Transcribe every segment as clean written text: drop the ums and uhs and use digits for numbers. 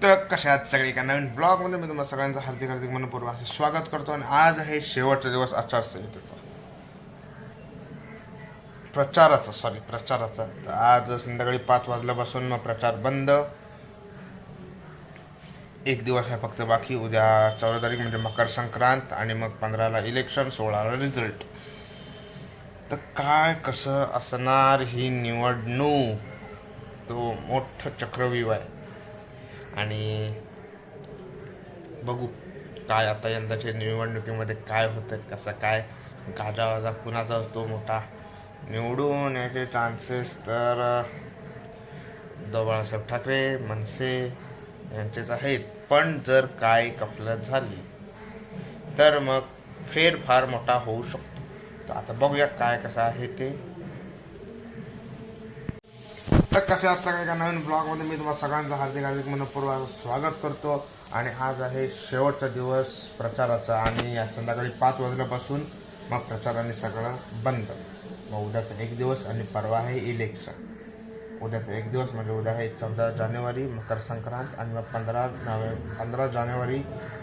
तर कशा आहात सगळे एका नवीन ब्लॉगमध्ये मी तुम्हाला सगळ्यांचं हार्दिक हार्दिक मनपूर्वक असं स्वागत करतो. आणि आज आहे शेवटचा दिवस आचारसंहितेचा, प्रचाराचा. तर आज संध्याकाळी 5 वाजल्यापासून मग प्रचार बंद. एक दिवस आहे फक्त बाकी. उद्या 14 तारीख म्हणजे मकर संक्रांत आणि मग 15ला इलेक्शन, 16ला रिझल्ट. तर काय कसं असणार ही निवडणूक, तो मोठं चक्रव्यूह आहे. आणि बघू काय आता यंदाच्या निवडणुकीमध्ये काय होतं, कसं काय गाजावाजा कुणाचा असतो मोठा. निवडून याचे चान्सेस तर बाळासाहेब ठाकरे, मनसे यांचेच आहेत. पण जर काय गफलत झाली तर मग फेरफार मोठा होऊ शकतो. तर आता बघूया काय कसं आहे ते. तर कशा आजचा काय का नवीन ब्लॉगमध्ये मी तुम्हाला सगळ्यांचं हार्दिक हार्दिक मनपूर्वक स्वागत करतो. आणि आज आहे शेवटचा दिवस प्रचाराचा आणि या संध्याकाळी 5 वाजल्यापासून मग प्रचाराने सगळं बंद. मग उद्याचा एक दिवस आणि परवा आहे इलेक्शन. उद्याचा एक दिवस म्हणजे उद्या आहे 14 जानेवारी मकर संक्रांत आणि मग 15 जानेवारी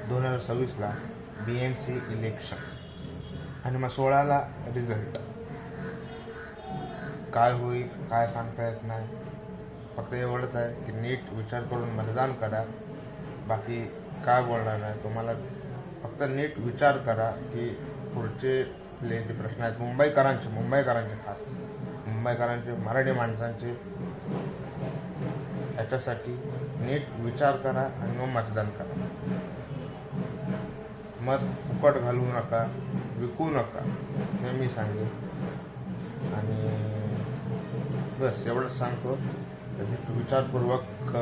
2026ला BMC इलेक्शन आणि मग 16ला रिझल्ट. काय होईल काय सांगता येत नाही. फक्त एवढंच आहे की नीट विचार करून मतदान करा. बाकी काय बोलणार नाही तुम्हाला. फक्त नीट विचार करा की पुढचे जे प्रश्न आहेत मुंबईकरांचे खास मुंबईकरांचे, मराठी माणसांचे, याच्यासाठी नीट विचार करा आणि मग मतदान करा. मत फुकट घालवू नका, विकू नका, हे मी सांगेन. आणि बस एवढंच सांगतो. तर विचारपूर्वक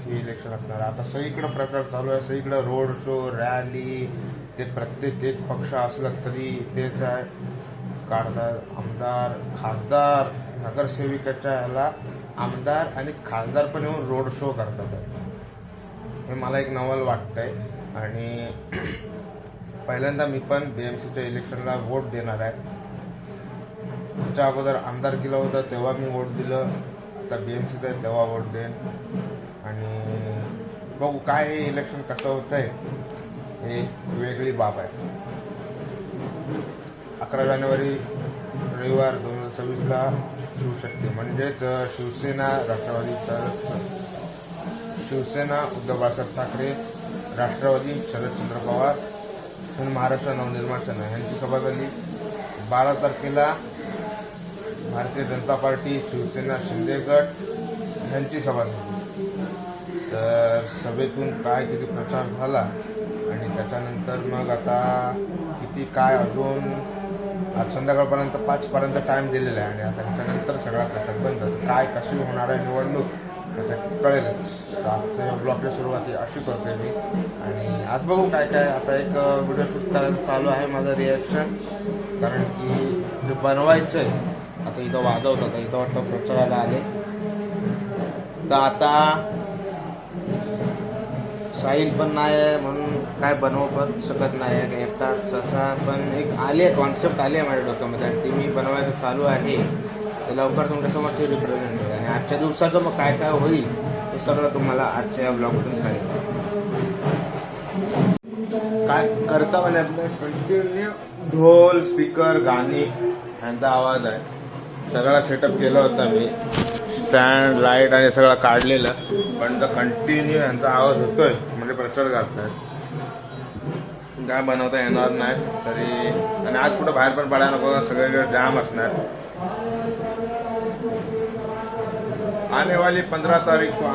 हे इलेक्शन असणार. आता सगळीकडं प्रचार चालू आहे, सगळीकडं रोड शो, रॅली. ते प्रत्येक एक पक्ष असला तरी तेच आहे. काढतात आमदार, खासदार, नगरसेविकाच्या ह्याला आमदार आणि खासदार पण येऊन रोड शो करतात. हे मला एक नवल वाटतंय. आणि पहिल्यांदा मी पण BMCच्या इलेक्शनला वोट देणार आहे. त्याच्या अगोदर आमदार केलं होतं तेव्हा मी वोट दिलं. आता BMCचं आहे तेव्हा वोट देईन. आणि बघू काय हे इलेक्शन कसं होतं आहे. हे एक वेगळी बाब आहे. 11 जानेवारी रविवार 2026ला शिवशक्ती म्हणजेच शिवसेना, राष्ट्रवादी, शिवसेना उद्धव बाळासाहेब ठाकरे, राष्ट्रवादी शरदचंद्र पवार आणि महाराष्ट्र नवनिर्माण सेना यांची सभा झाली. 12 तारखेला भारतीय जनता पार्टी, शिवसेना, शिंदे गट यांची सभा झाली. तर सभेतून काय किती प्रचार झाला आणि त्याच्यानंतर मग आता किती काय अजून आज संध्याकाळपर्यंत 5पर्यंत टाईम दिलेला आहे. आणि आता त्याच्यानंतर सगळा प्रचार बंद. काय कशी होणार आहे निवडणूक आता कळेलच. तर आजच्या या ब्लॉगची सुरुवात अशी करते मी. आणि आज बघू काय काय. आता एक व्हिडिओ शूट करायला चालू आहे माझं रिॲक्शन. कारण की जे बनवायचं आहे आता इथं वाजवतात, इथं वाटतं प्रचाराला आले. तर आता साहिल पण नाही आहे म्हणून काय बनवू पण शकत नाही आहे एकटा तसा. पण एक आली आहे, कॉन्सेप्ट आली आहे माझ्या डोक्यामध्ये आणि ती मी बनवायचं चालू आहे. तर लवकर तुमच्यासमोर ते रिप्रेझेंट होईल. आणि आजच्या दिवसाचं मग काय काय होईल हे सगळं तुम्हाला आजच्या या ब्लॉगमधून कळेल. काय करता म्हणजे आपलं कंटिन्यू ढोल, स्पीकर, गाणी यांचा आवाज आहे. सगळा सेटअप केला होता मी, स्टँड, लाईट आणि सगळं काढलेलं. पण तर कंटिन्यू यांचा आवाज होतोय म्हणजे प्रचार करतायत. काय बनवता येणार नाही तरी. आणि आज कुठं बाहेर पण पडायला नको, सगळीकडे जाम असणार. आने वाली 15 तारीख को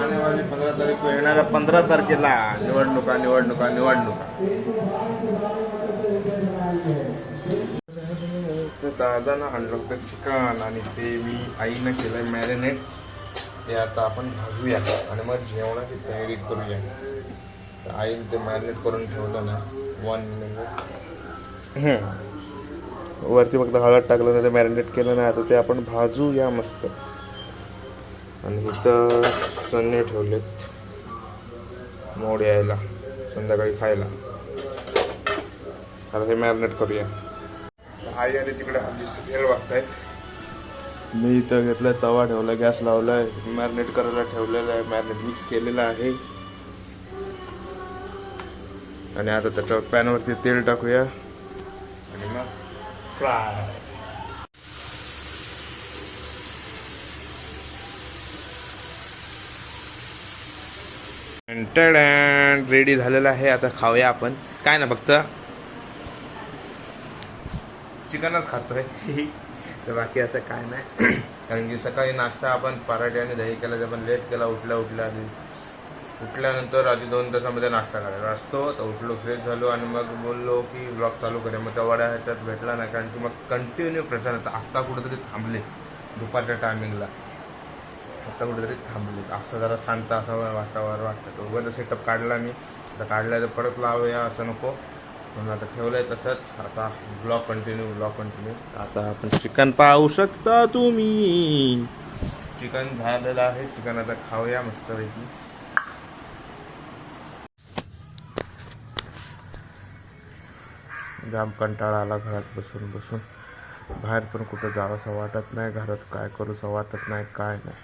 येणाऱ्या 15 तारखेला निवडणुका. तर दादानं आणलं होतं चिकन आणि ते मी आईनं केलं मॅरिनेट. ते आता आपण भाजूया आणि मग जेवणाची तयारी करूया. तर आईने ते मॅरिनेट करून ठेवलं ना 1 मिनिट. वरती फक्त हळद टाकलं ना, ते मॅरिनेट केलं ना. आता ते आपण भाजूया मस्त. आणि इथं चणे ठेवलेत मोड यायला, संध्याकाळी खायला. आता हे मॅरिनेट करूया. आई आणि तिकडे आधी खेळ बघतायत. मी इथं घेतलाय तवा ठेवला, गॅस लावलाय, मॅरिनेट करायला ठेवलेला आहे. मॅरिनेट मिक्स केलेला आहे. आणि आता त्याच्या पॅनवरती तेल टाकूया आणि मग फ्राय. रेडी झालेलं आहे. आता खाऊया आपण. काय ना फक्त चिकनच खातोय तर बाकी असं काय नाही. कारण की सकाळी नाश्ता आपण पराठे आणि दही केला, आपण लेट केला. उठल्यानंतर आधी 2 तासामध्ये नाश्ता करायचा असतो. तर उठलो, फ्रेश झालो आणि मग बोललो की ब्लॉग चालू करूया. मग त्या वड्या ह्याच्यात भेटला नाही, कारण की मग कंटिन्यू प्रश्न होता. आत्ता कुठेतरी थांबले दुपारच्या टायमिंगला, आत्ता कुठेतरी थांबले. असं जरा शांत असावं वातावरण वाटतं. उगाच सेटअप काढला मी, आता काढलाय तर परत लावूया असं नको म्हणून आता ठेवलंय तसंच. आता ब्लॉग कंटिन्यू. आता आपण चिकन पाहू शकता तुम्ही. चिकन झालेलं आहे. चिकन आता खाऊया मस्तपैकी. जाम कंटाळा आला घरात बसून. बाहेर पण कुठं जावंसं वाटत नाही, घरात काय करूसं वाटत नाही, काय नाही.